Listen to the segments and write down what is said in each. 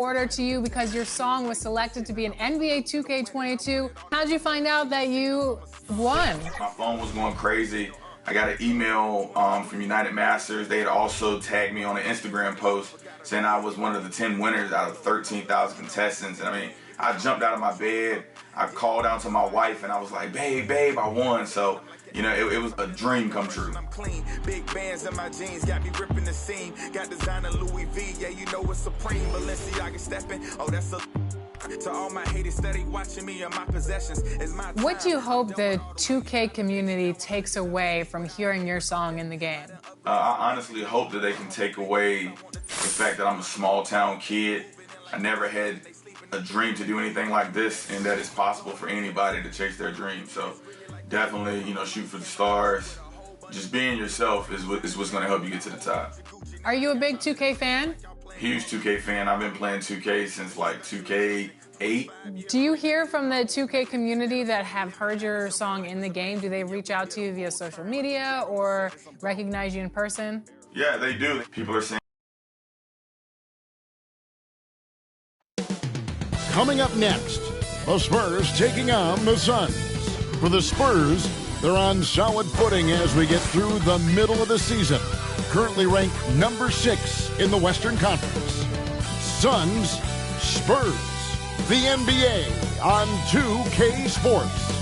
order to you because your song was selected to be an NBA 2K22. How'd you find out that you won? My phone was going crazy. I got an email from United Masters. They had also tagged me on an Instagram post saying I was one of the 10 winners out of 13,000 contestants. And I mean, I jumped out of my bed. I called down to my wife and I was like, babe, I won. So, you know, it was a dream come true. I'm clean, big bands in my jeans, got me ripping the seam. Got designer Louis V, yeah, you know it's supreme. Balenciaga stepping, oh, that's a... To all my haters steady watching me and my possessions is my time. What do you hope the 2K community takes away from hearing your song in the game? I honestly hope that they can take away the fact that I'm a small town kid. I never had a dream to do anything like this, and that it's possible for anybody to chase their dream. So definitely, you know, shoot for the stars. Just being yourself is what's going to help you get to the top. Are you a big 2K fan? Huge 2K fan. I've been playing 2K since like 2K8. Do you hear from the 2K community that have heard your song in the game? Do they reach out to you via social media or recognize you in person? Yeah, they do. People are saying. Coming up next, the Spurs taking on the Suns. For the Spurs, they're on solid footing as we get through the middle of the season. Currently ranked number 6 in the Western Conference. Suns, Spurs, the NBA on 2K Sports.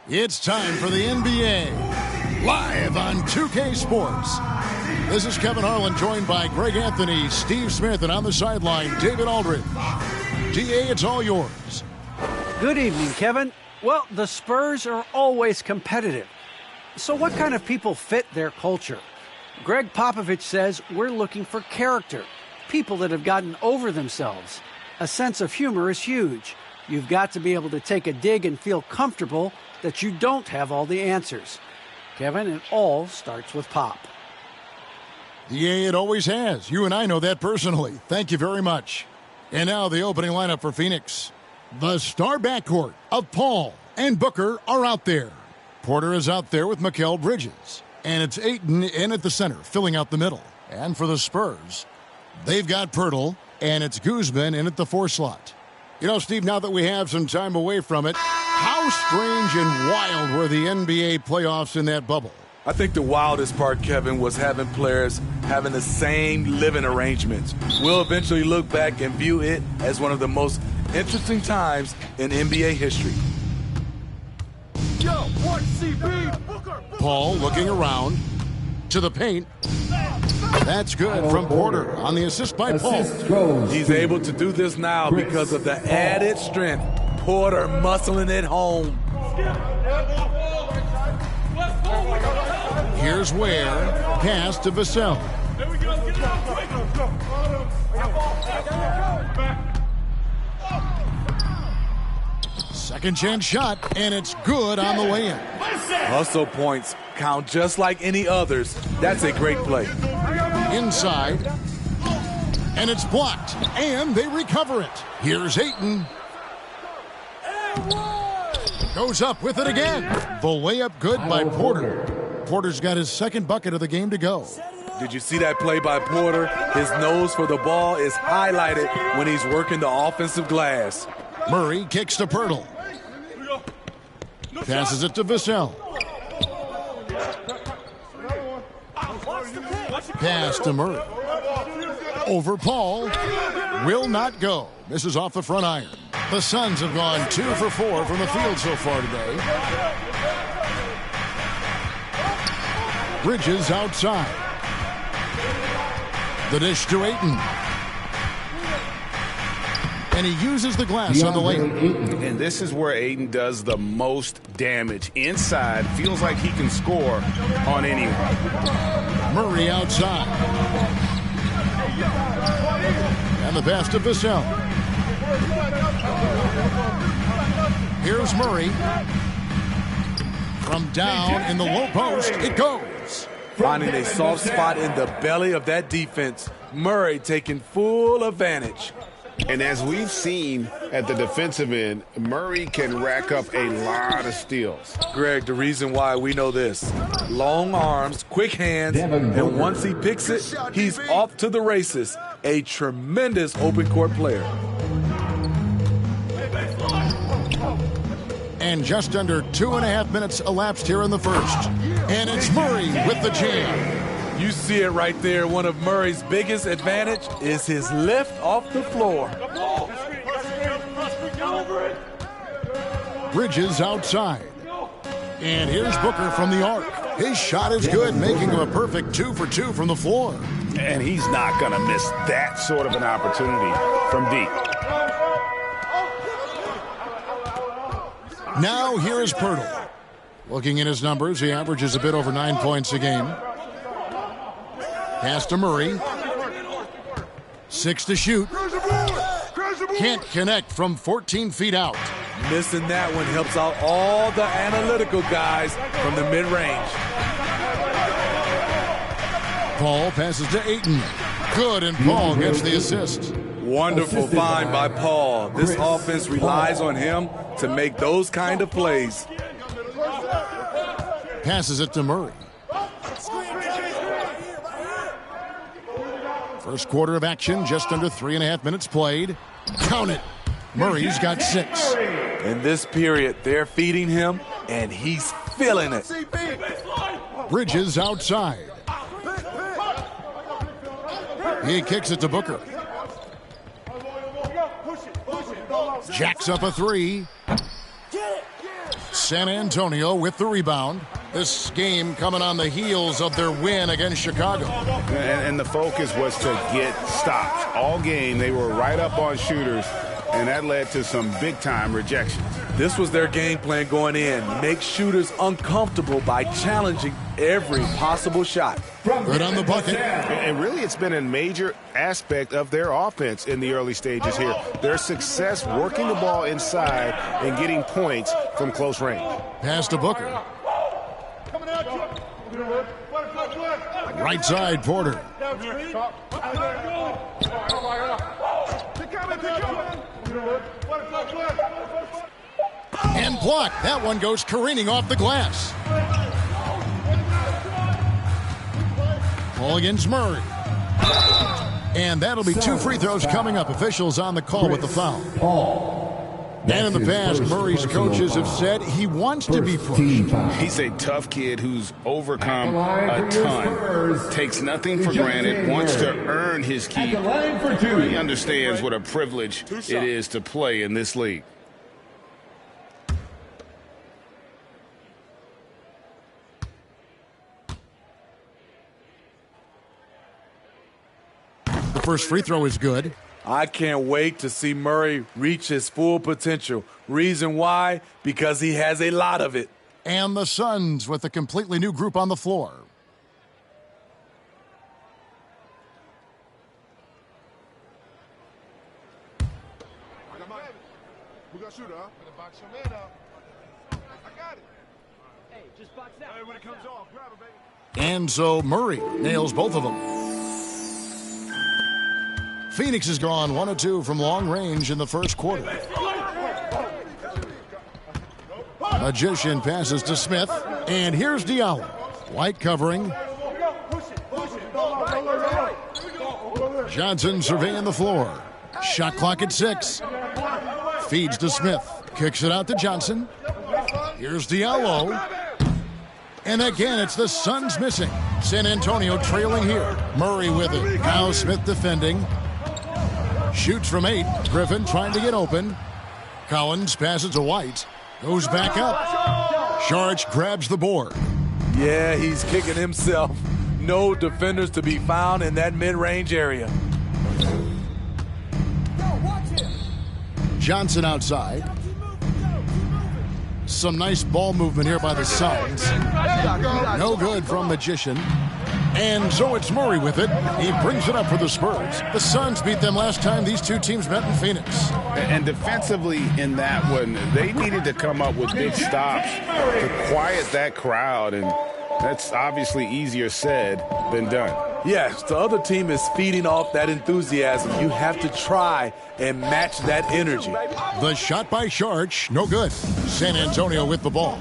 It's time for the NBA, live on 2K Sports. This is Kevin Harlan, joined by Greg Anthony, Steve Smith, and on the sideline, David Aldridge. DA, it's all yours. Good evening, Kevin. Well, the Spurs are always competitive. So what kind of people fit their culture? Greg Popovich says we're looking for character, people that have gotten over themselves. A sense of humor is huge. You've got to be able to take a dig and feel comfortable that you don't have all the answers. Kevin, it all starts with Pop. Yeah, it always has. You and I know that personally. Thank you very much. And now the opening lineup for Phoenix. The star backcourt of Paul and Booker are out there. Porter is out there with Mikal Bridges. And it's Ayton in at the center, filling out the middle. And for the Spurs, they've got Pirtle, and it's Guzman in at the 4 slot. You know, Steve, now that we have some time away from it, how strange and wild were the NBA playoffs in that bubble? I think the wildest part, Kevin, was having players having the same living arrangements. We'll eventually look back and view it as one of the most interesting times in NBA history. Paul looking around to the paint. That's good from Porter on the assist by Paul. He's able to do this now because of the added strength. Porter muscling it home. Here's Ware. Pass to Vassell. Second chance shot, and it's good on the way in. Hustle points count just like any others. That's a great play. Inside, and it's blocked, and they recover it. Here's Ayton. Goes up with it again. The layup good by Porter. Porter's got his second bucket of the game to go. Did you see that play by Porter? His nose for the ball is highlighted when he's working the offensive glass. Murray kicks to Pirtle. Passes it to Vassell. Pass to Murray. Over Paul. Will not go. Misses off the front iron. The Suns have gone 2 for 4 from the field so far today. Bridges outside. The dish to Ayton. And he uses the glass on the layup. And this is where Ayton does the most damage. Inside, feels like he can score on anyone. Murray outside. And the pass to Vassell. Here's Murray. From down in the low post, it goes. Finding a soft spot in the belly of that defense. Murray taking full advantage. And as we've seen at the defensive end, Murray can rack up a lot of steals. Greg, the reason why we know this: long arms, quick hands, and once he picks it, he's off to the races. A tremendous open court player. And just under 2.5 minutes elapsed here in the first. And it's Murray with the jam. You see it right there. One of Murray's biggest advantage is his lift off the floor. Bridges outside. And here's Booker from the arc. His shot is good, making him a perfect 2 for 2 from the floor. And he's not going to miss that sort of an opportunity from deep. Now here is Pirtle. Looking at his numbers, he averages a bit over 9 points a game. Pass to Murray. 6 to shoot. Can't connect from 14 feet out. Missing that one helps out all the analytical guys from the mid-range. Paul passes to Ayton. Good, and Paul gets the assist. Wonderful find by Paul. This offense relies on him to make those kind of plays. Passes it to Murray. First quarter of action, just under 3.5 minutes played. Count it. Murray's got 6. In this period, they're feeding him, and he's feeling it. Bridges outside. He kicks it to Booker. Jacks up a 3. San Antonio with the rebound. This game coming on the heels of their win against Chicago. And the focus was to get stops. All game, they were right up on shooters, and that led to some big-time rejections. This was their game plan going in. Make shooters uncomfortable by challenging every possible shot. Good on the bucket. And really, it's been a major aspect of their offense in the early stages here. Their success working the ball inside and getting points from close range. Pass to Booker. Right side, Porter. And blocked. That one goes careening off the glass. Ball against Murray. And that'll be 2 free throws coming up. Officials on the call with the foul. And in the past, Murray's coaches have said he wants to be pushed. He's a tough kid who's overcome a ton, takes nothing for granted, wants to earn his keep. He understands what a privilege it is to play in this league. The first free throw is good. I can't wait to see Murray reach his full potential. Reason why? Because he has a lot of it. And the Suns with a completely new group on the floor. We got shooter, huh? Box your man up. I got it. Hey, just box out. Hey, when it comes off, grab it, baby. And so Murray nails both of them. Phoenix has gone 1 of 2 from long range in the first quarter. Magician passes to Smith. And here's Diallo. White covering. Johnson surveying the floor. Shot clock at 6. Feeds to Smith. Kicks it out to Johnson. Here's Diallo. And again, it's the Suns missing. San Antonio trailing here. Murray with it. Now Smith defending. Shoots from 8. Griffin trying to get open. Collins passes to White. Goes back up. Sharch grabs the board. Yeah, he's kicking himself. No defenders to be found in that mid-range area. Johnson outside. Some nice ball movement here by the Suns. No good from Magician. And so it's Murray with it. He brings it up for the Spurs. The Suns beat them last time these two teams met in Phoenix. And defensively in that one, they needed to come up with big stops to quiet that crowd. And that's obviously easier said than done. Yes, the other team is feeding off that enthusiasm. You have to try and match that energy. The shot by Sharch, no good. San Antonio with the ball.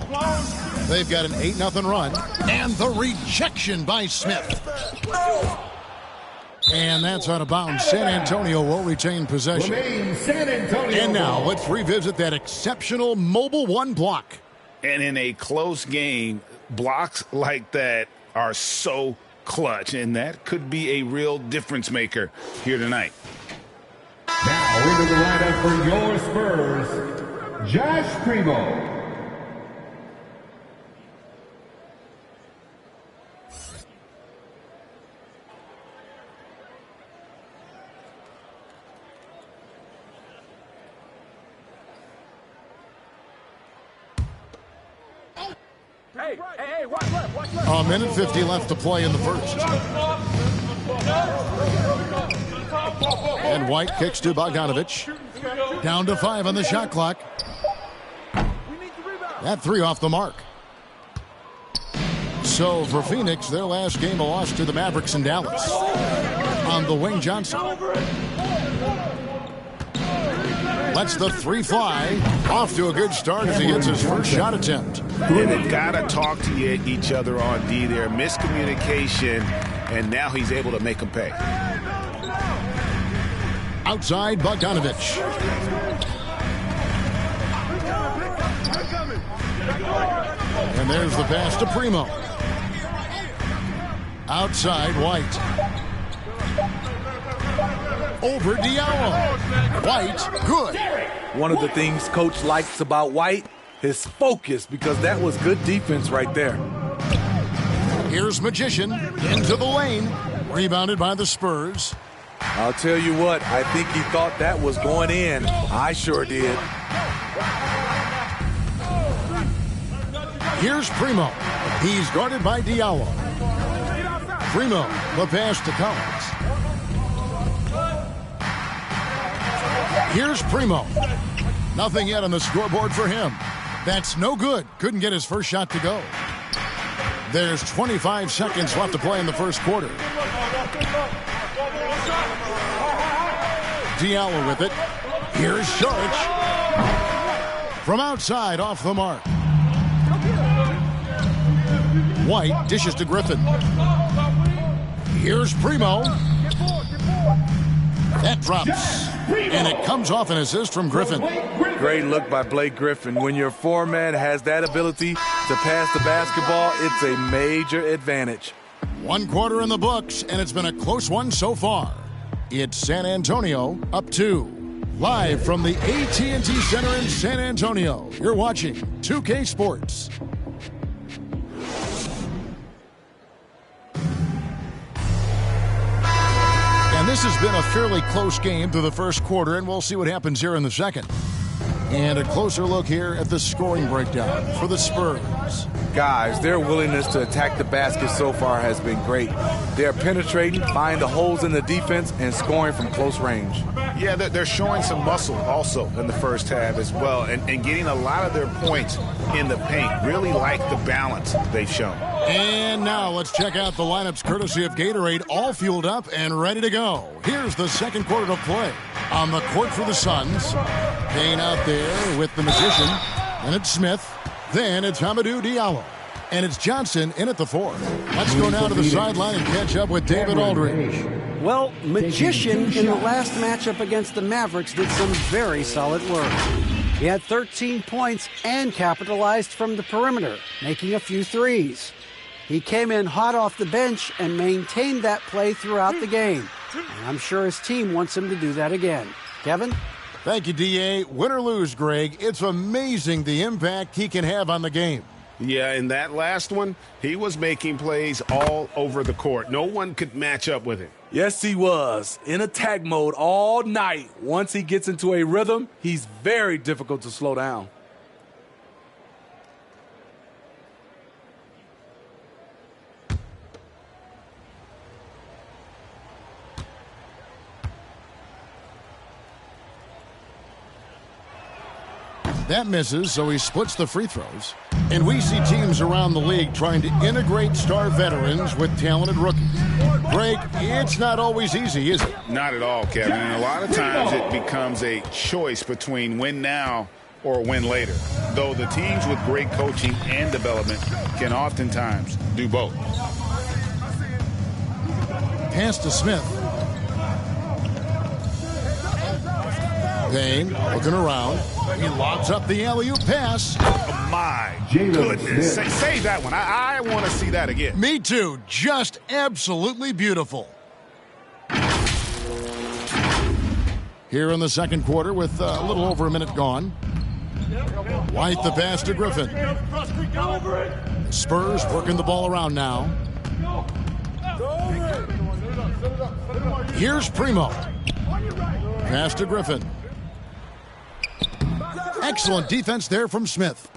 They've got an 8-0 run. And the rejection by Smith. And that's out of bounds. San Antonio will retain possession. And now let's revisit that exceptional Mobile One block. And in a close game, blocks like that are so clutch, and that could be a real difference maker here tonight. Now into the lineup for your Spurs, Josh Primo. Hey, watch left. A minute 50 left to play in the first. And White kicks to Bogdanovich. Down to 5 on the shot clock. That 3 off the mark. So for Phoenix, their last game a loss to the Mavericks in Dallas. On the wing, Johnson. Lets the 3 fly. Off to a good start as he gets his first shot attempt. And they've got to talk to each other on D there. Miscommunication, and now he's able to make them pay. Outside, Bogdanovich. And there's the pass to Primo. Outside, White. Over Diallo. White, good. One of the things Coach likes about White, his focus, because that was good defense right there. Here's Magician into the lane. Rebounded by the Spurs. I'll tell you what, I think he thought that was going in. I sure did. Here's Primo. He's guarded by Diallo. Primo, the pass to Collins. Here's Primo. Nothing yet on the scoreboard for him. That's no good. Couldn't get his first shot to go. There's 25 seconds left to play in the first quarter. Diallo with it. Here's Sharch. From outside, off the mark. White dishes to Griffin. Here's Primo. That drops. And it comes off an assist from Griffin. Great look by Blake Griffin. When your foreman has that ability to pass the basketball, it's a major advantage. 1 quarter in the books, and it's been a close one so far. It's San Antonio up 2. Live from the AT&T Center in San Antonio, you're watching 2K Sports. And this has been a fairly close game through the first quarter, and we'll see what happens here in the second. And a closer look here at the scoring breakdown for the Spurs. Guys, their willingness to attack the basket so far has been great. They're penetrating, finding the holes in the defense, and scoring from close range. Yeah, they're showing some muscle also in the first half as well, and getting a lot of their points in the paint. Really like the balance they've shown. And now let's check out the lineups courtesy of Gatorade, all fueled up and ready to go. Here's the second quarter to play. On the court for the Suns, Payne out there with the Magician, and it's Smith. Then it's Hamidou Diallo. And it's Johnson in at the 4. Let's go now to the sideline and catch up with David Aldridge. Well, Magician in the last matchup against the Mavericks did some very solid work. He had 13 points and capitalized from the perimeter, making a few threes. He came in hot off the bench and maintained that play throughout the game. And I'm sure his team wants him to do that again. Kevin? Thank you, D.A. Win or lose, Greg, it's amazing the impact he can have on the game. Yeah, in that last one, he was making plays all over the court. No one could match up with him. Yes, he was. In attack mode all night. Once he gets into a rhythm, he's very difficult to slow down. That misses, so he splits the free throws. And we see teams around the league trying to integrate star veterans with talented rookies. Greg, it's not always easy, is it? Not at all, Kevin. And a lot of times it becomes a choice between win now or win later, though the teams with great coaching and development can oftentimes do both. Pass to Smith. Payne looking around. He lobs up the alley-oop pass. Oh, my goodness. Save that one. I want to see that again. Me too. Just absolutely beautiful. Here in the second quarter with a little over a minute gone. White the pass to Griffin. Spurs working the ball around now. Here's Primo. Pass to Griffin. Excellent defense there from Smith.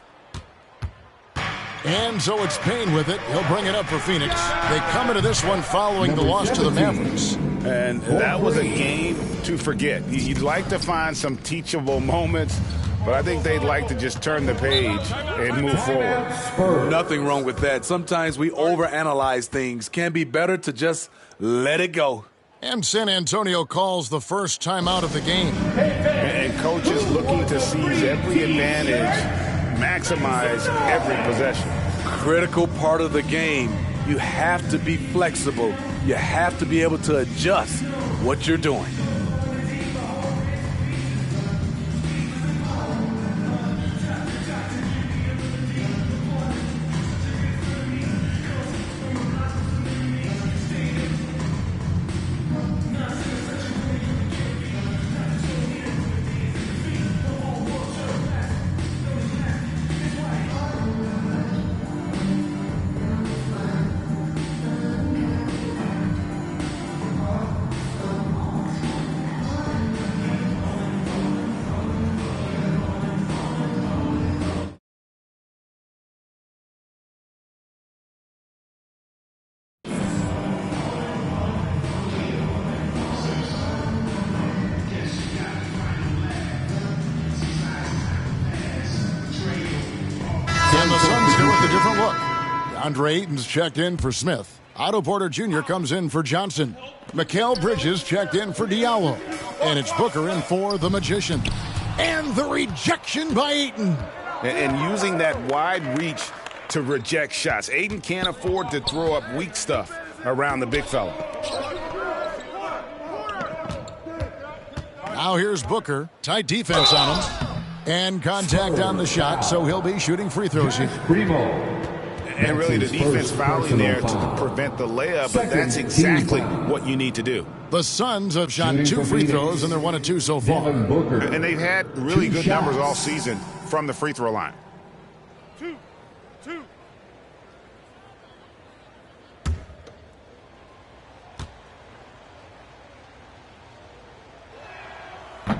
And so it's Payne with it. He'll bring it up for Phoenix. They come into this one following the loss to the Mavericks. And that was a game to forget. You'd like to find some teachable moments, but I think they'd like to just turn the page and move forward. Nothing wrong with that. Sometimes we overanalyze things. Can be better to just let it go. And San Antonio calls the first timeout of the game. And coach is looking to seize every advantage, maximize every possession. Critical part of the game. You have to be flexible. You have to be able to adjust what you're doing. And the Suns go with a different look. DeAndre Ayton's checked in for Smith. Otto Porter Jr. comes in for Johnson. Mikal Bridges checked in for Diallo. And it's Booker in for the Magician. And the rejection by Ayton. And using that wide reach to reject shots. Ayton can't afford to throw up weak stuff around the big fella. Now here's Booker. Tight defense on him. And contact on the shot, so he'll be shooting free throws here. And really the defense fouling there to prevent the layup, but that's exactly what you need to do. The Suns have shot 2 free throws, and they're 1 of 2 so far. And they've had really good numbers all season from the free throw line. 2.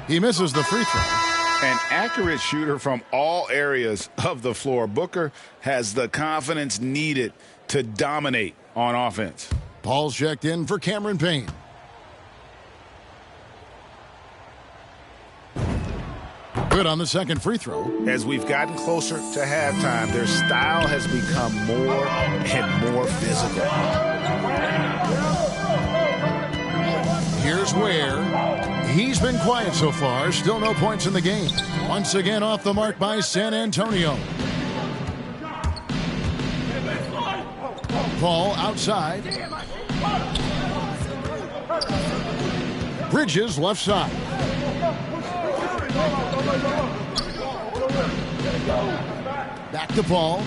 He misses the free throw. An accurate shooter from all areas of the floor. Booker has the confidence needed to dominate on offense. Paul's checked in for Cameron Payne. Good on the second free throw. As we've gotten closer to halftime, their style has become more and more physical. Here's Ware. He's been quiet so far. Still no points in the game. Once again off the mark by San Antonio. Paul outside. Bridges left side. Back to Paul.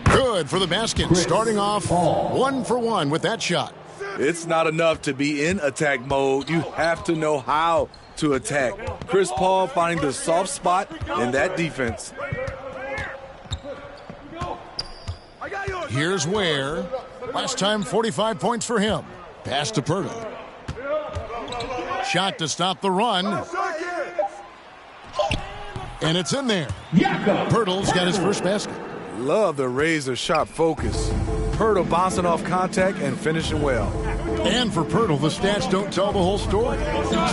Good for the basket. Starting off 1 for 1 with that shot. It's not enough to be in attack mode. You have to know how to attack. Chris Paul finding the soft spot in that defense. Here's Ware. Last time 45 points for him. Pass to Pirtle. Shot to stop the run. And it's in there. Pirtle's got his first basket. Love the razor sharp focus. Pirtle bouncing off contact and finishing well. And for Pirtle, the stats don't tell the whole story.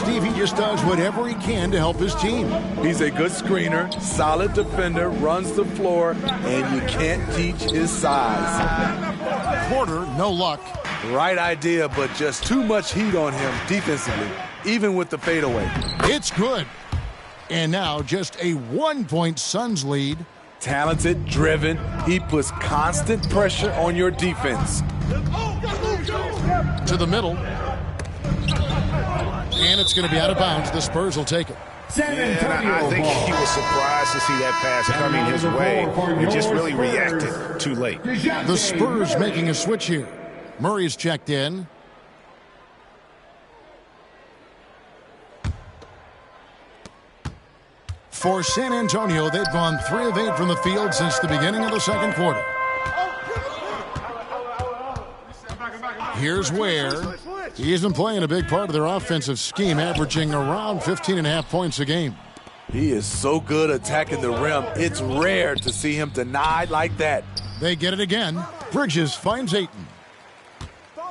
Stevie just does whatever he can to help his team. He's a good screener, solid defender, runs the floor, and you can't teach his size. Porter, no luck. Right idea, but just too much heat on him defensively, even with the fadeaway. It's good. And now just a 1-point Suns lead. Talented, driven. He puts constant pressure on your defense. To the middle. And it's going to be out of bounds. The Spurs will take it. And I think he was surprised to see that pass coming his way and just really reacted too late. The Spurs making a switch here. Murray's checked in. For San Antonio, they've gone 3 of 8 from the field since the beginning of the second quarter. Here's Ware. He isn't playing a big part of their offensive scheme, averaging around 15.5 points a game. He is so good attacking the rim. It's rare to see him denied like that. They get it again. Bridges finds Ayton.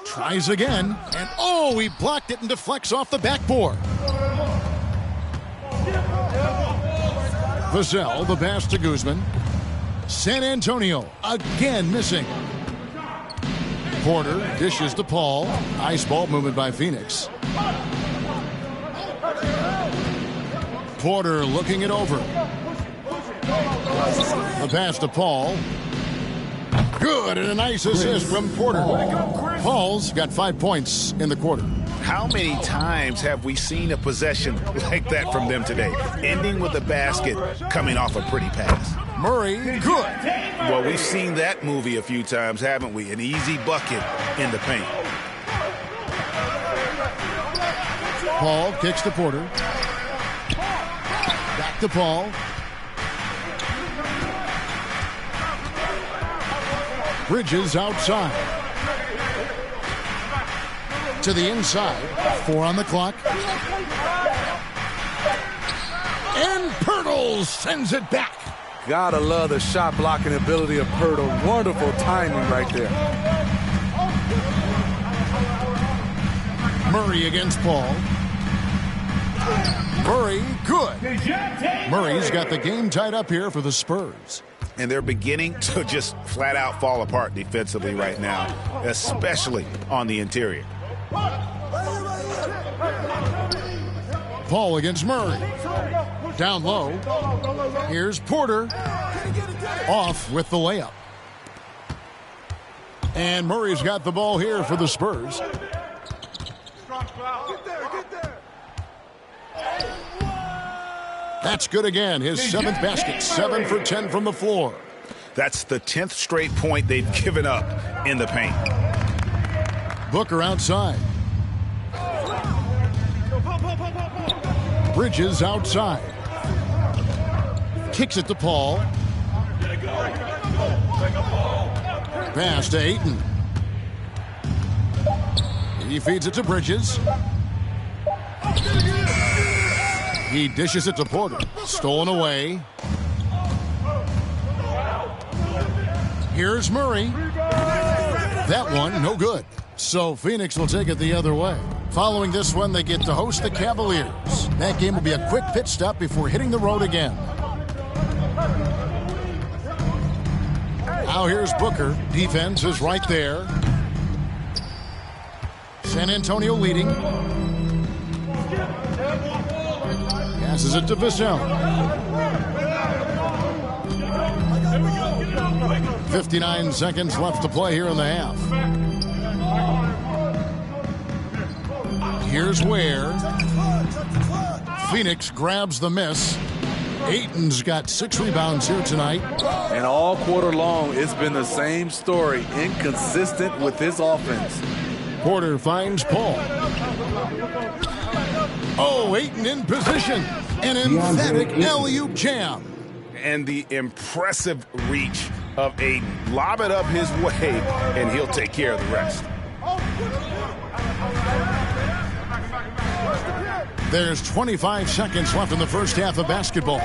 Tries again. And oh, he blocked it and deflects off the backboard. Vassell, the pass to Guzman. San Antonio again missing. Porter dishes to Paul. Nice ball movement by Phoenix. Porter looking it over. The pass to Paul. Good, and a nice assist from Porter. Paul's got 5 points in the quarter. How many times have we seen a possession like that from them today? Ending with a basket, coming off a pretty pass. Murray, good. Well, we've seen that movie a few times, haven't we? An easy bucket in the paint. Paul kicks to Porter. Back to Paul. Bridges outside. To the inside. 4 on the clock. And Pirtle sends it back. Gotta love the shot blocking ability of Pirtle. Wonderful timing right there. Murray against Paul. Murray, good. Murray's got the game tied up here for the Spurs. And they're beginning to just flat out fall apart defensively right now, especially on the interior. Paul against Murray. Down low. Here's Porter. Off with the layup. And Murray's got the ball here for the Spurs. That's good again. His 7th basket. 7 for 10 from the floor. That's the 10th straight point they've given up in the paint. Booker outside. Bridges outside. Kicks it to Paul. Pass to Ayton. He feeds it to Bridges. He dishes it to Porter. Stolen away. Here's Murray. That one, no good. So Phoenix will take it the other way. Following this one, they get to host the Cavaliers. That game will be a quick pit stop before hitting the road again. Now here's Booker. Defense is right there. San Antonio leading. Passes it to Vassell. 59 seconds left to play here in the half. Here's Ware. Phoenix grabs the miss. Ayton's got 6 rebounds here tonight. And all quarter long, it's been the same story. Inconsistent with his offense. Porter finds Paul. Oh, Ayton in position. An emphatic alley-oop jam. And the impressive reach of Ayton. Lob it up his way, and he'll take care of the rest. There's 25 seconds left in the first half of basketball.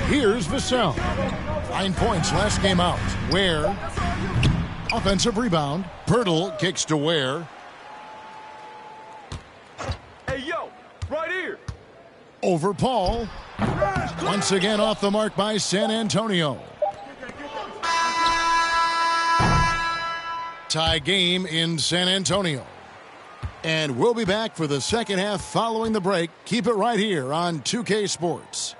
Here's Vassell. 9 points last game out. Ware. Offensive rebound. Pirtle kicks to Ware. Hey, yo, right here. Over Paul. Once again off the mark by San Antonio. Tie game in San Antonio. And we'll be back for the second half following the break. Keep it right here on 2K Sports.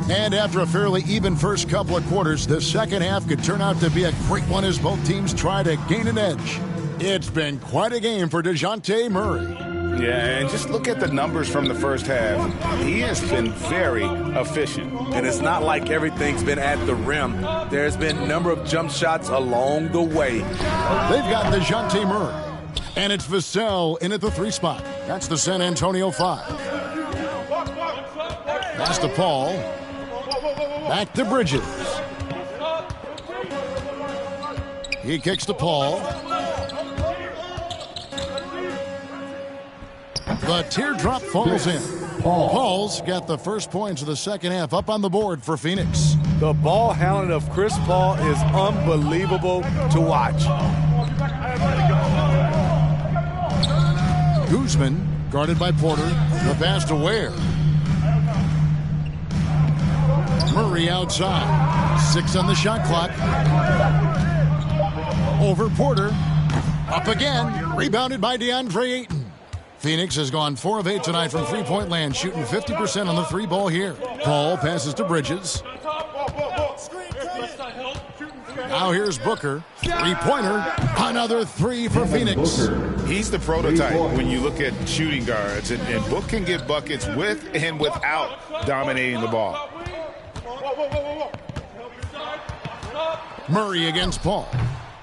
And after a fairly even first couple of quarters, the second half could turn out to be a great one as both teams try to gain an edge. It's been quite a game for DeJounte Murray. Yeah, and just look at the numbers from the first half. He has been very efficient. And it's not like everything's been at the rim. There's been a number of jump shots along the way. They've got DeJounte Murray. And it's Vassell in at the 3 spot. That's the San Antonio 5. Pass to Paul. Back to Bridges. He kicks to Paul. The teardrop falls in. Paul's got the first points of the second half up on the board for Phoenix. The ball handling of Chris Paul is unbelievable to watch. Guzman guarded by Porter. The pass to Ware. Murray outside. 6 on the shot clock. Over Porter. Up again. Rebounded by DeAndre Ayton. Phoenix has gone 4 of 8 tonight from three-point land, shooting 50% on the 3 ball here. Paul passes to Bridges. Now here's Booker. 3-pointer. Another 3 for Phoenix. He's the prototype when you look at shooting guards. And Book can get buckets with and without dominating the ball. Murray against Paul.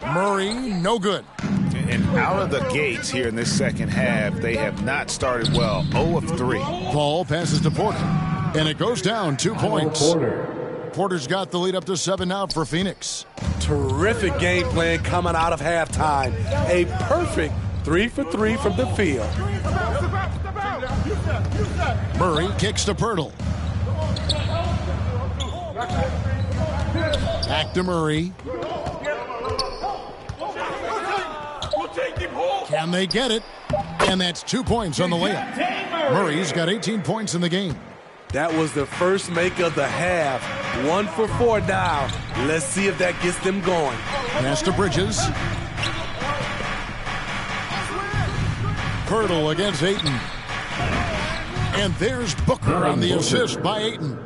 Murray, no good. And out of the gates here in this second half, they have not started well. 0 of 3. Paul passes to Porter. And it goes down 2 points. Porter's got the lead up to 7 now for Phoenix. Terrific game plan coming out of halftime. A perfect 3 for 3 from the field. Murray kicks to Pirtle. Back to Murray. Can they get it? And that's 2 points on the layup. Murray's got 18 points in the game. That was the first make of the half. 1 for 4 now. Let's see if that gets them going. Pass to Bridges. Pirtle against Ayton. And there's Booker on the assist by Ayton.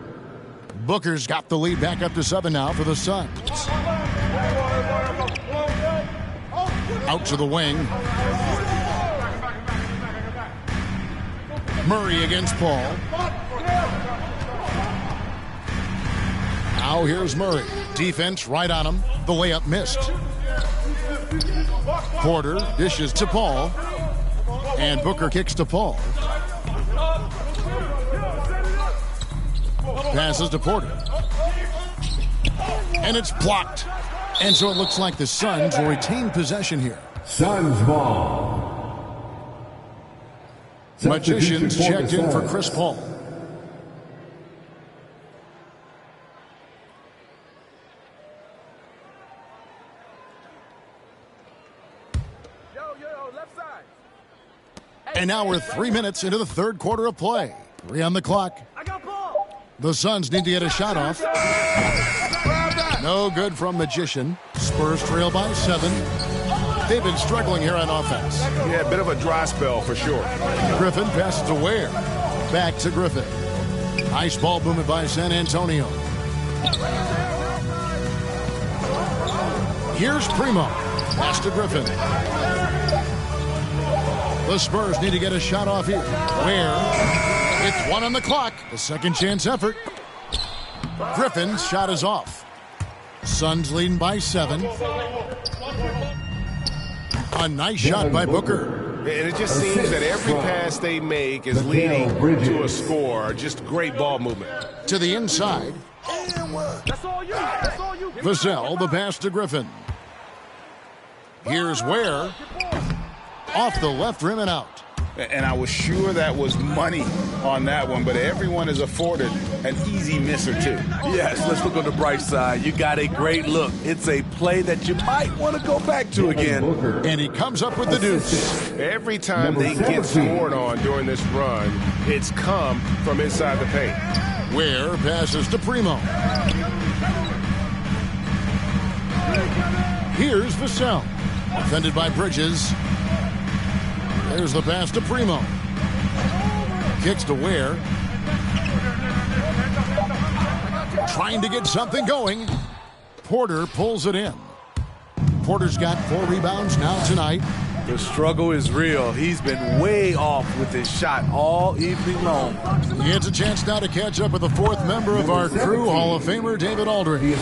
Booker's got the lead back up to 7 now for the Suns. Out to the wing. Murray against Paul. Now here's Murray. Defense right on him. The layup missed. Porter dishes to Paul. And Booker kicks to Paul. Passes to Porter. And it's blocked. And so it looks like the Suns will retain possession here. Suns ball. Magicians checked in for Chris Paul. And now we're 3 minutes into the third quarter of play. 3 on the clock. The Suns need to get a shot off. No good from Magician. Spurs trail by 7. They've been struggling here on offense. Yeah, a bit of a dry spell for sure. Griffin passes to Ware. Back to Griffin. Nice ball movement by San Antonio. Here's Primo. Pass to Griffin. The Spurs need to get a shot off here. Ware. It's 1 on the clock. A second chance effort. Griffin's shot is off. Suns leading by 7. A nice shot by Booker. And it just seems that every pass they make is leading to a score. Just great ball movement. To the inside. Vassell, the pass to Griffin. Here's Ware. Off the left rim and out. And I was sure that was money on that one, but everyone is afforded an easy miss or two. Yes, let's look on the bright side. You got a great look. It's a play that you might want to go back to again. And he comes up with the deuce. Every time they get scored on during this run, it's come from inside the paint. Ware passes to Primo. Here's Vassell. Defended by Bridges. There's the pass to Primo. Kicks to Ware. Trying to get something going. Porter pulls it in. Porter's got 4 rebounds now tonight. The struggle is real. He's been way off with his shot all evening long. He gets a chance now to catch up with the 4th member of our crew, Hall of Famer David Aldridge.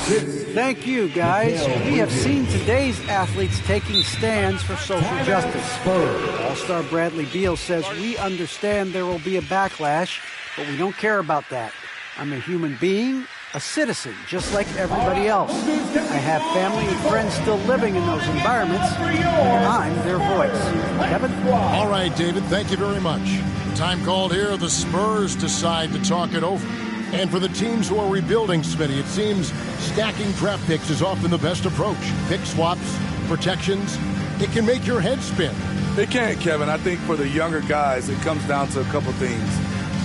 Thank you, guys. We have seen today's athletes taking stands for social justice. All-Star Bradley Beal says, we understand there will be a backlash, but we don't care about that. I'm a human being, a citizen, just like everybody else. I have family and friends still living in those environments, and I'm their voice. Kevin? All right, David, thank you very much. Time called here, the Spurs decide to talk it over. And for the teams who are rebuilding, Smitty, it seems stacking draft picks is often the best approach. Pick swaps, protections, it can make your head spin. It can, Kevin. I think for the younger guys, it comes down to a couple things.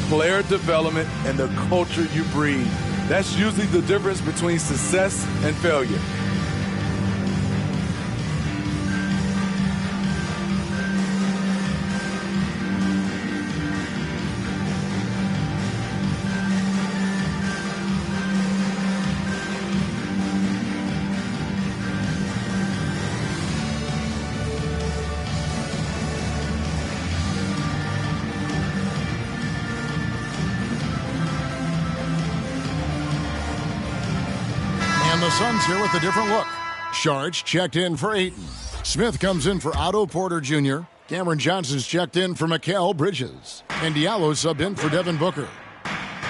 Player development and the culture you breed. That's usually the difference between success and failure. The Suns here with a different look. Sharge checked in for Ayton. Smith comes in for Otto Porter Jr. Cameron Johnson's checked in for Mikal Bridges. And Diallo subbed in for Devin Booker.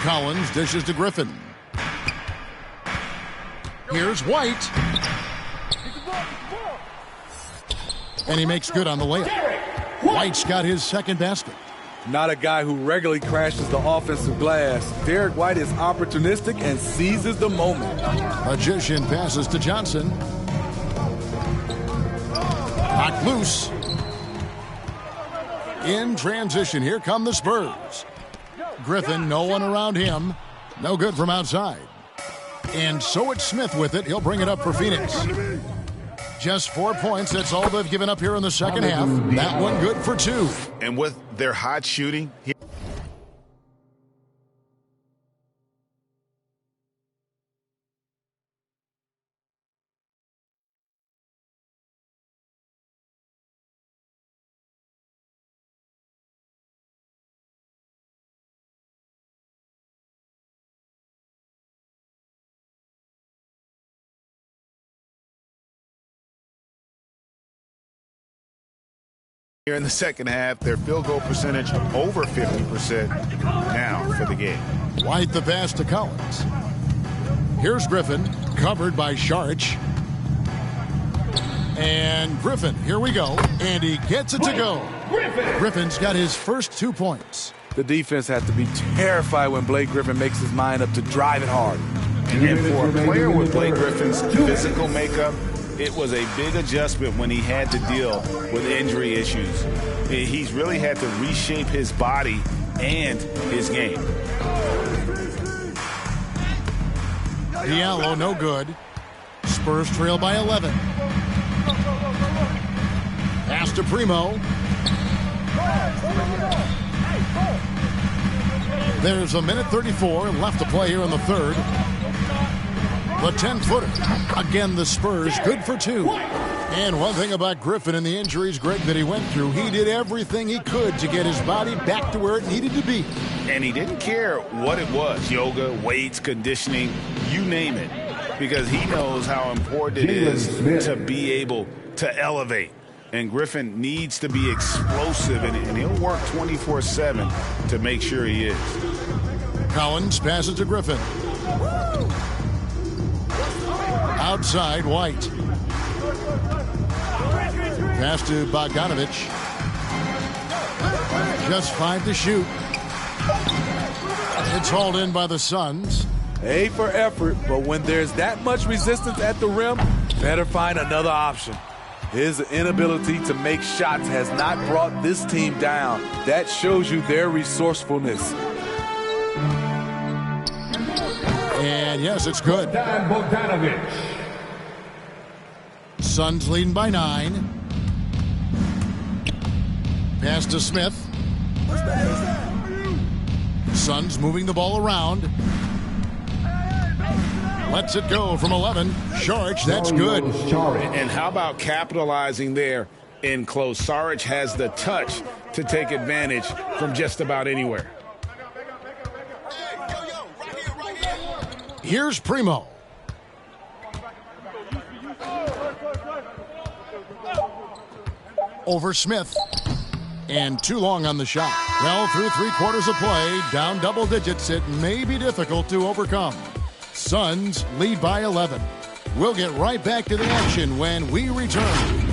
Collins dishes to Griffin. Here's White. And he makes good on the layup. White's got his second basket. Not a guy who regularly crashes the offensive glass. Derek White is opportunistic and seizes the moment. Magician passes to Johnson. Knocked loose. In transition, here come the Spurs. Griffin, no one around him. No good from outside. And so it's Smith with it. He'll bring it up for Phoenix. Just 4 points. That's all they've given up here in the second half. That one good for 2. And with their hot shooting, here in the second half, their field goal percentage over 50% now for the game. White the pass to Collins. Here's Griffin, covered by Sharch. And Griffin, here we go. And he gets it to go. Griffin's got his first 2 points. The defense has to be terrified when Blake Griffin makes his mind up to drive it hard. And for a player with Blake Griffin's physical makeup, it was a big adjustment when he had to deal with injury issues. He's really had to reshape his body and his game. Diallo, no good. Spurs trail by 11. Pass to Primo. There's a minute 34 left to play here in the third. The 10-footer. Again, the Spurs good for 2. And one thing about Griffin and the injuries, Greg, that he went through, he did everything he could to get his body back to where it needed to be. And he didn't care what it was, yoga, weights, conditioning, you name it, because he knows how important it is to be able to elevate. And Griffin needs to be explosive, and he'll work 24/7 to make sure he is. Collins passes to Griffin. Outside, White. Pass to Bogdanovich. Just 5 to shoot. It's hauled in by the Suns. A for effort, but when there's that much resistance at the rim, better find another option. His inability to make shots has not brought this team down. That shows you their resourcefulness. And yes, it's good. Bogdanovich. Suns leading by 9. Pass to Smith. Suns moving the ball around. Lets it go from 11. Saric, that's good. And how about capitalizing there in close? Saric has the touch to take advantage from just about anywhere. Here's Primo. Over Smith. And too long on the shot. Well, through 3/4 of play, down double digits, it may be difficult to overcome. Suns lead by 11. We'll get right back to the action when we return.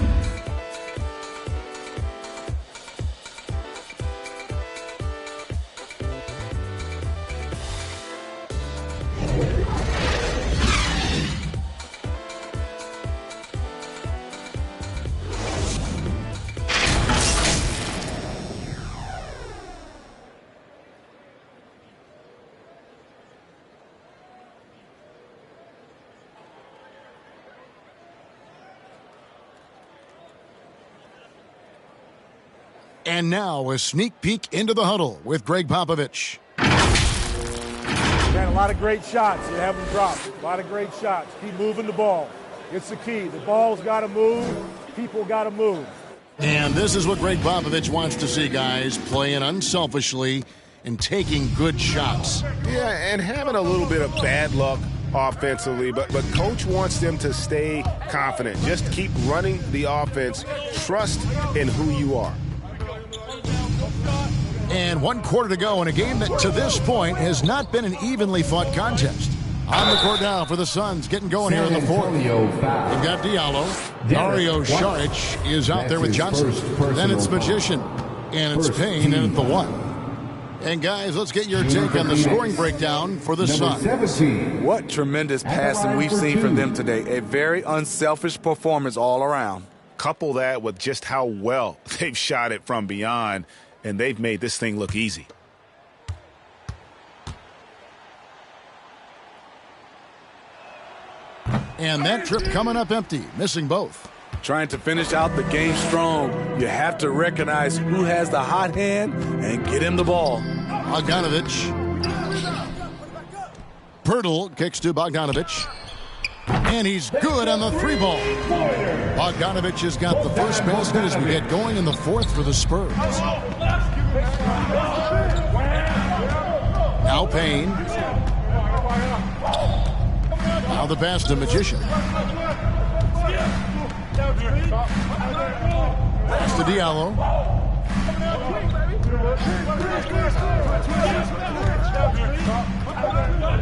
And now a sneak peek into the huddle with Greg Popovich. Man, a lot of great shots. You haven't dropped. A lot of great shots. Keep moving the ball. It's the key. The ball's got to move. People got to move. And this is what Greg Popovich wants to see, guys. Playing unselfishly and taking good shots. Yeah, and having a little bit of bad luck offensively, but Coach wants them to stay confident. Just keep running the offense. Trust in who you are. And 1/4 to go in a game that to this point has not been an evenly fought contest. On the court now for the Suns, getting going here in the 4th. They've got Diallo. Dario Saric is out there with Johnson. Then it's Magician. And it's Payne in at the 1. And guys, let's get your take on the scoring breakdown for the Suns. What tremendous passing we've seen from them today. A very unselfish performance all around. Couple that with just how well they've shot it from beyond, and they've made this thing look easy. And that trip coming up empty, missing both. Trying to finish out the game strong, you have to recognize who has the hot hand and get him the ball. Bogdanovich. Pirtle kicks to Bogdanovich. And he's good on the 3-ball. Bogdanovich has got the first basket as we get going in the 4th for the Spurs. Now Payne. Now the pass to Magician. Pass to Diallo.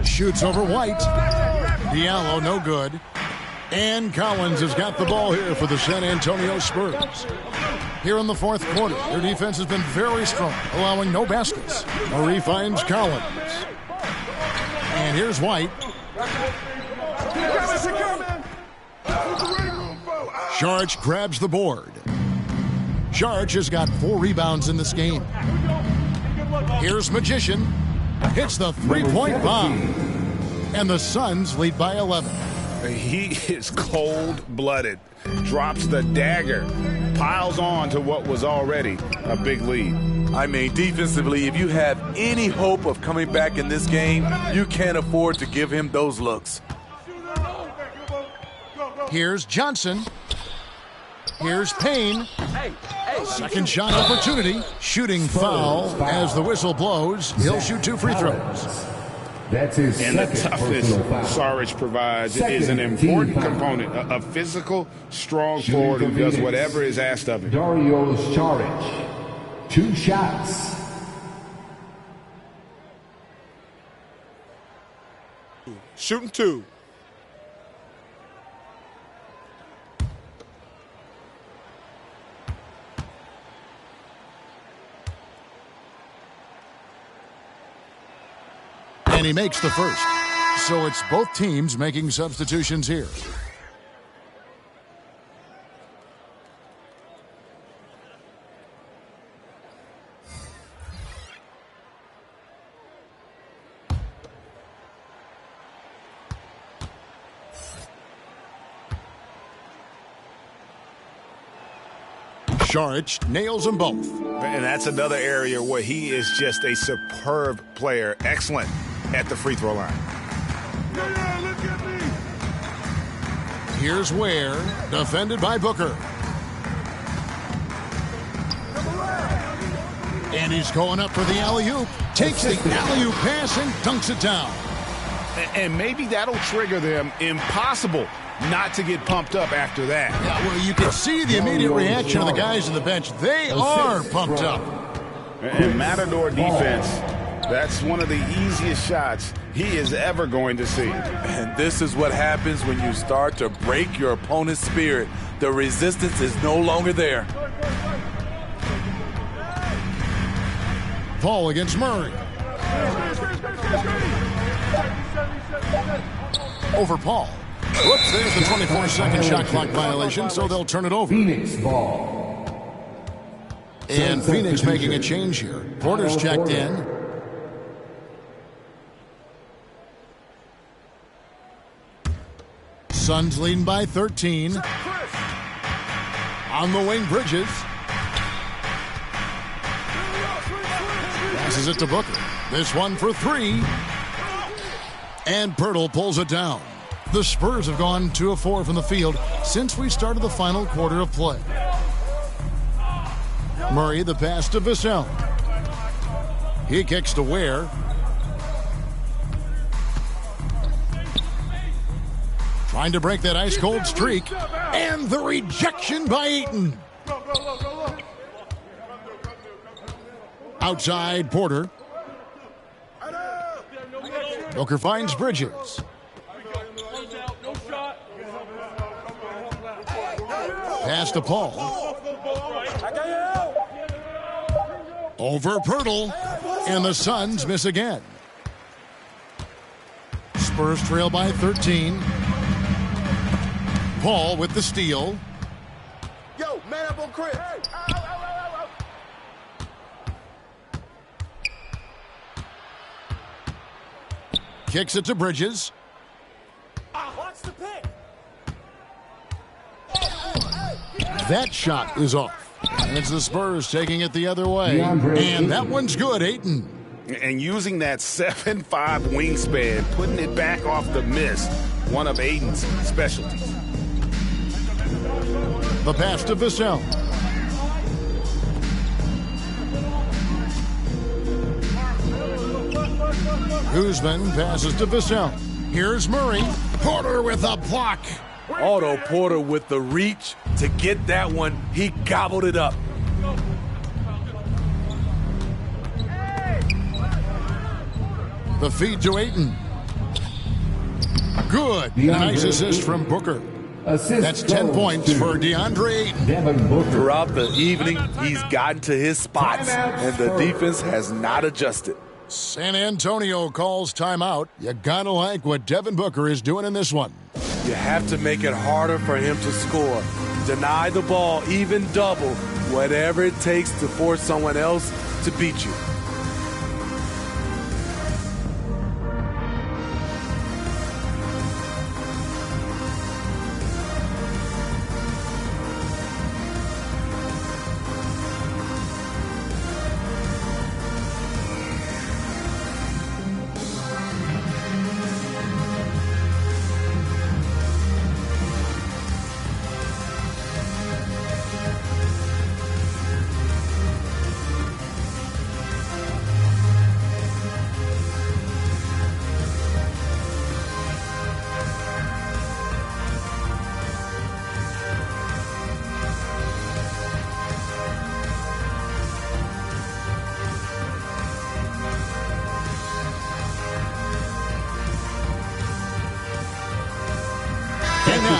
Shoots over White. Diallo, no good. And Collins has got the ball here for the San Antonio Spurs. Here in the 4th quarter, their defense has been very strong, allowing no baskets. Murray finds Collins. And here's White. Saric grabs the board. Saric has got 4 rebounds in this game. Here's Magician. Hits the 3-point bomb. And the Suns lead by 11. He is cold-blooded. Drops the dagger. Piles on to what was already a big lead. I mean, defensively, if you have any hope of coming back in this game, you can't afford to give him those looks. Here's Johnson. Here's Payne. Second shot opportunity. Shooting foul as the whistle blows. He'll shoot 2 free throws. That's his And the second toughness personal foul. Saric provides Second is an important team foul. component. A physical, strong Shooting forward for who does Phoenix, whatever is asked of him. Dario Saric. 2 shots. Shooting 2. And he makes the first. So it's both teams making substitutions here. Saric nails them both. And that's another area where he is just a superb player. Excellent at the free throw line. Yeah, look at me. Here's Ware, defended by Booker. And he's going up for the alley-oop. Takes the alley-oop pass and dunks it down. And maybe that'll trigger them. Impossible not to get pumped up after that. Yeah, well, you can see the immediate reaction of the guys on the bench. They are pumped up. And Matador defense, that's one of the easiest shots he is ever going to see. And this is what happens when you start to break your opponent's spirit. The resistance is no longer there. Paul against Murray. Over Paul. Whoops, there's the 24-second shot clock violation, so they'll turn it over. Phoenix ball. And Phoenix making a change here. Porter's checked in. Suns leading by 13. On the wing, Bridges. Passes it to Booker. This one for 3. And Pirtle pulls it down. The Spurs have gone 2 of 4 from the field since we started the final quarter of play. Murray, the pass to Vassell. He kicks to Ware. Trying to break that ice-cold streak. And the rejection by Ayton. Outside, Porter. Booker finds Bridges. Pass to Paul. Over Pirtle. And the Suns miss again. Spurs trail by 13. Paul with the steal. Yo, man up on Chris. Kicks it to Bridges. Watch the pick. That shot is off. And it's the Spurs taking it the other way. And that one's good, Ayton. And using that 7'5 wingspan, putting it back off the miss, one of Ayton's specialties. The pass to Vassell. Guzman passes to Vassell. Here's Murray. Porter with a block. Otto Porter with the reach to get that one. He gobbled it up. The feed to Ayton. Good. Nice assist from Booker. That's 10 points for DeAndre Ayton. Devin Booker. Throughout the evening, he's gotten to his spots, and the defense has not adjusted. San Antonio calls timeout. You gotta like what Devin Booker is doing in this one. You have to make it harder for him to score. Deny the ball, even double, whatever it takes to force someone else to beat you.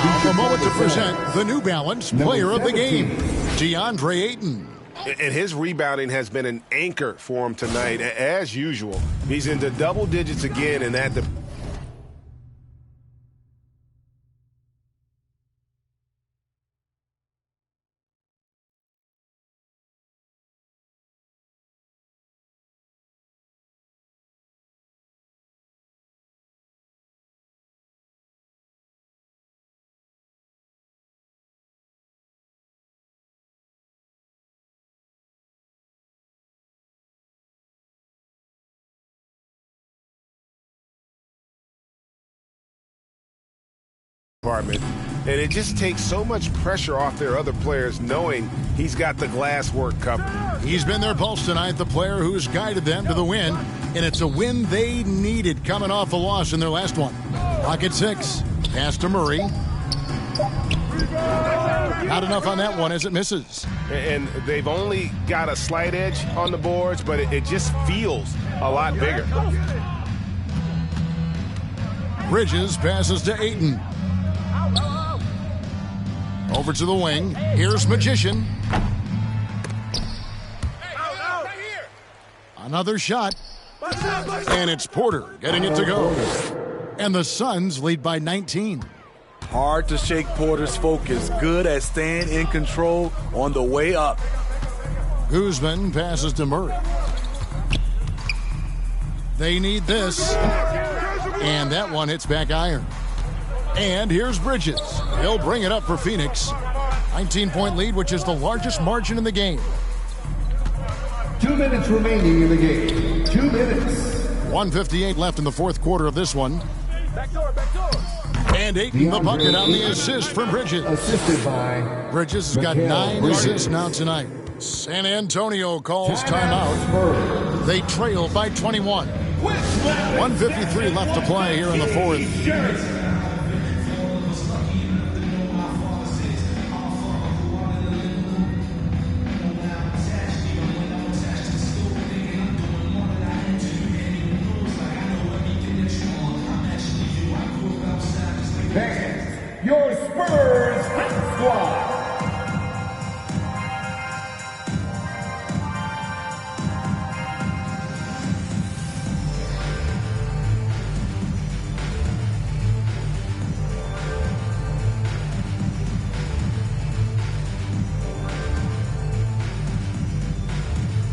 Now, a moment to present the New Balance Player of the Game, DeAndre Ayton. And his rebounding has been an anchor for him tonight, as usual. He's into double digits again, and that department, and it just takes so much pressure off their other players knowing he's got the glass work covered. He's been their pulse tonight, the player who's guided them to the win, and it's a win they needed coming off a loss in their last one. Clock at 6. Pass to Murray. Not enough on that one as it misses. And they've only got a slight edge on the boards, but it just feels a lot bigger. Bridges passes to Ayton. Over to the wing. Here's Magician. Another shot. And it's Porter getting it to go. And the Suns lead by 19. Hard to shake Porter's focus. Good at staying in control on the way up. Guzman passes to Murray. They need this. And that one hits back iron. And here's Bridges. He'll bring it up for Phoenix. 19-point lead, which is the largest margin in the game. 2 minutes remaining in the game. 2 minutes. 1:58 left in the fourth quarter of this one. And Ayton the bucket on the assist from Bridges. Assisted by Bridges has got 9 assists now tonight. San Antonio calls timeout. They trail by 21. 1:53 left to play here in the fourth. Your Spurs squad.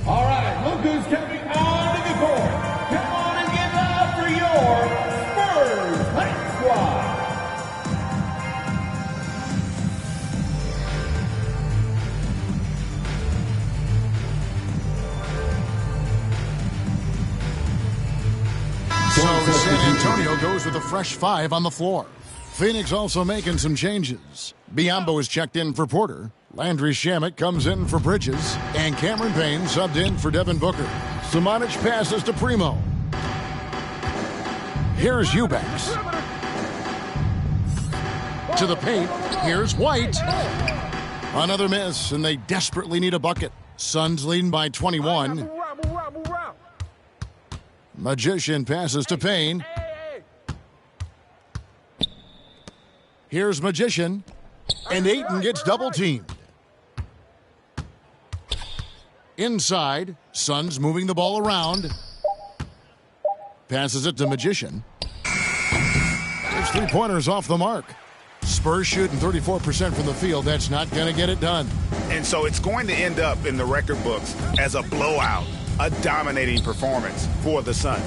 All right, look who's coming onto the court. Come on and get loud for your Spurs squad. So San Antonio goes with a fresh 5 on the floor. Phoenix also making some changes. Biyombo is checked in for Porter. Landry Shamet comes in for Bridges. And Cameron Payne subbed in for Devin Booker. Samanic passes to Primo. Here's Eubanks. To the paint. Here's White. Another miss, and they desperately need a bucket. Suns leading by 21. Magician passes to Payne. Here's Magician. And Ayton gets double-teamed. Inside, Suns moving the ball around. Passes it to Magician. There's 3-pointers off the mark. Spurs shooting 34% from the field. That's not going to get it done. And so it's going to end up in the record books as a blowout. A dominating performance for the Suns.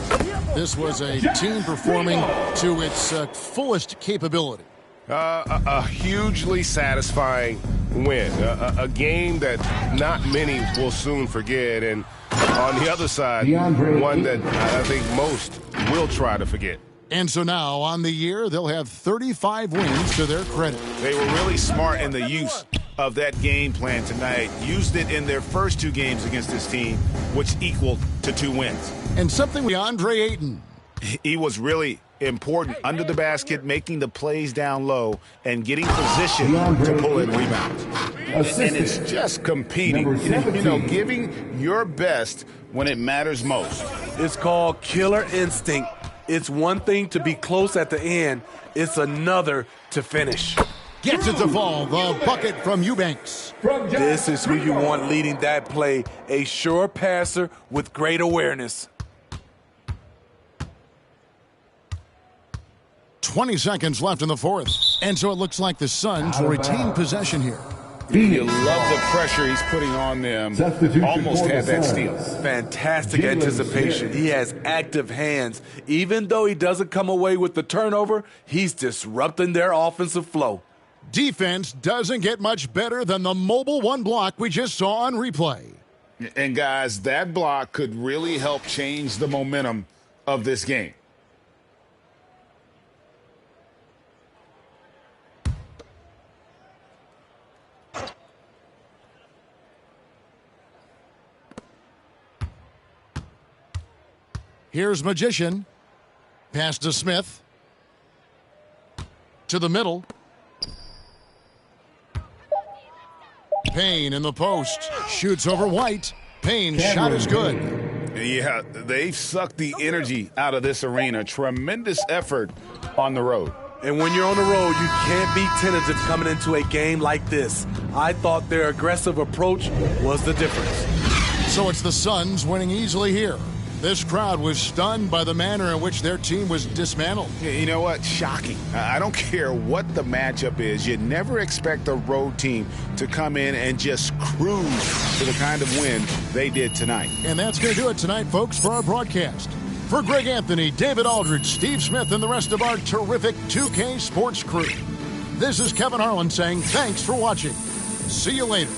This was a team performing to its fullest capability. A hugely satisfying win. A game that not many will soon forget. And on the other side, one that I think most will try to forget. And so now, on the year, they'll have 35 wins to their credit. They were really smart in the use of that game plan tonight. Used it in their first 2 games against this team, which equaled to 2 wins. And something with DeAndre Ayton. He was really important under the basket, making the plays down low and getting position to pull in rebounds. And it's just competing, giving your best when it matters most. It's called killer instinct. It's one thing to be close at the end. It's another to finish. gets it to fall. The bucket from Eubanks. This is who you want leading that play. A sure passer with great awareness. 20 seconds left in the fourth. And so it looks like the Suns will retain possession here. You love the pressure he's putting on them. Almost had that steal. Fantastic anticipation. He has active hands. Even though he doesn't come away with the turnover, he's disrupting their offensive flow. Defense doesn't get much better than the mobile one block we just saw on replay. And guys, that block could really help change the momentum of this game. Here's Magician. Pass to Smith. To the middle. Payne in the post. Shoots over White. Payne's shot is good. Yeah, they've sucked the energy out of this arena. Tremendous effort on the road. And when you're on the road, you can't be tentative coming into a game like this. I thought their aggressive approach was the difference. So it's the Suns winning easily here. This crowd was stunned by the manner in which their team was dismantled. You know what? Shocking. I don't care what the matchup is. You never expect a road team to come in and just cruise to the kind of win they did tonight. And that's going to do it tonight, folks, for our broadcast. For Greg Anthony, David Aldridge, Steve Smith, and the rest of our terrific 2K Sports crew, this is Kevin Harlan saying thanks for watching. See you later.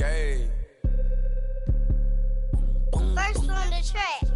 Okay. First on the track.